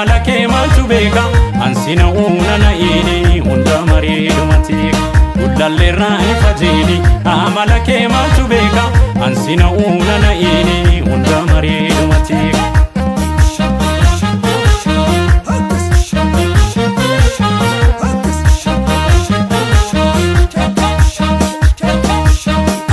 amala kee maaltu beeka ansina uunana ini hunda mareedumatiik ullalleerraa ifa jeeni amala kee maaltu beeka ansina uunana ini hunda mareedumatiik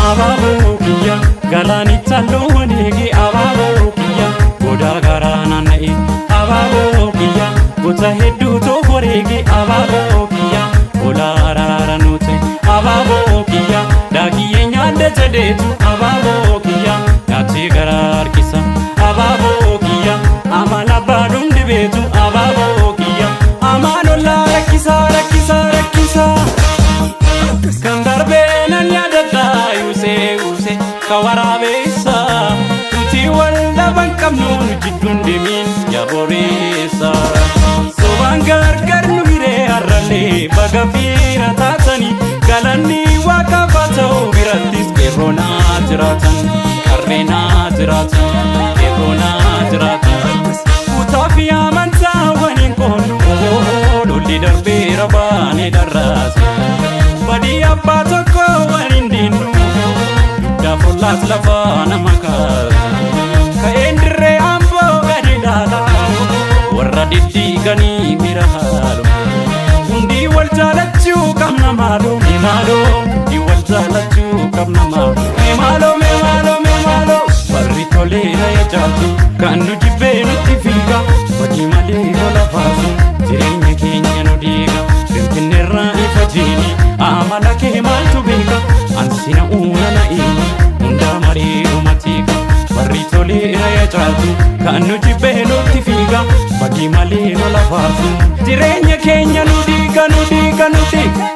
Ababo kiyya galaanittan loowwaneegi ababo kiyya goda garaana na'i ababo kiyya gosa hedduu tooforeegi ababo kiyya ola araara nuute ababo kiyya daakiyyee nyaadde jedheetu ababo kiyya nyaatee gara harkisa ababo kiyya amala abbaaduun dibeetu ababo kiyya amaan ollaa rakkisa rakkisa rakkisa kan darbee nan yaadadha use kawaraabessa nuti wal dhaban qabnu nu jidduun deemiin yaaboreessa sobaan gargar nu hiree har'allee baga fiira taatanii galanni waaqaaf haa ta'u birattis qeerroonaa jiraatan qarreenaa jiraatan qeerroonaa jiraatan kutaa fi amantaa waliin qoonnu lolli darbeera baanee dharraasa badii abbaa tokko waliin diinnu Dafolas lafana makasa Kaen dirre ambo gadi dala Warra diddigani mirahalu Undi wal jalachu kamna malu Memalo Undi wal jalachu kamna malu Memalo memalo memalo Warri tolera ya jatu Kanu jibbe nuti figa Wadi male lola fasu Jireenya keenya nu diiga Finfinneerra ifa jeeni amala kee maaltu beeka ansina uunana ini hunda mareedumatiika warri toleera ya jaaltu kan nu jibbee nutti fiiga badii malee lola faasu jireenya keenya nu diiga nu diiga nu diiga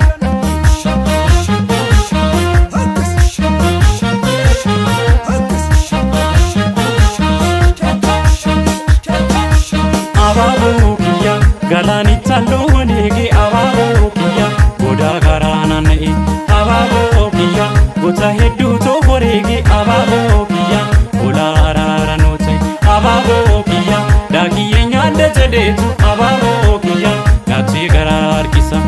ababo kiyya galaanittan loowwaneegi ababo kiyya goda garaana na'i ababo kiyya gosa hedduu tooforeegi ababo kiyya ola araara nuute ababo kiyya daakiyyee nyaadde jedheetu ababo kiyya nyaatee gara harkisa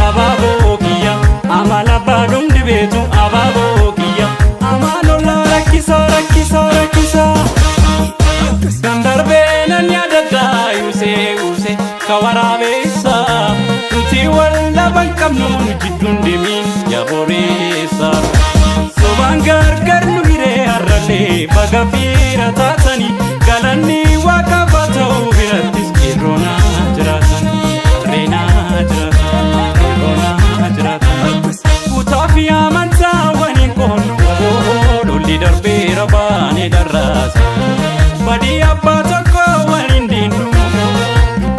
ababo kiyya amala abbaaduun dibeetu ababo kiyya amaan ollaa rakkisa rakkisa rakkisa kan darbee nan yaadadha use kawaraabessa nuti wal dhaban qabnu nu jidduun deemiin yaaboreessa sobaan gargar nu hiree har'allee baga fiira taatanii galanni waaqaaf haa ta'u birattis qeerroonaa jiraatan qarreenaa jiraatan qeerroonaa jiraatan kutaa fi amantaa waliin qoonnu lolli darbeera baanee dharraasa badii abbaa tokko waliin diinnu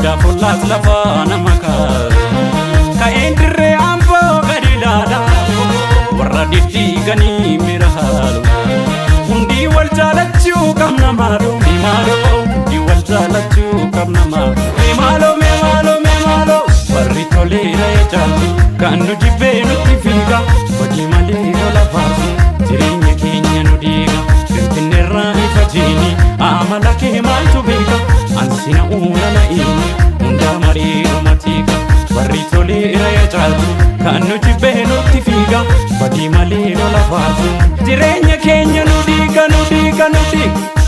Dafolas lafana makasa Kaen dirre ambo gadi dala Warra diddigani mirahalu Undi wal jalachu kamna malu Memalo Undi wal jalachu kamna malu Memalo memalo memalo Warri toleera ya jaaltu kan nu jibbee nutti fiiga badii malee lola faasu jireenya keenya nu diiga Finfinneerra ifa jeeni amala kee maaltu beeka ansina uunana ini hunda mareedumatiika warri toleera ya jaaltu kan nu jibbee nutti fiiga badii malee lola faasu jireenya keenya nu diiga nu diiga nu diiga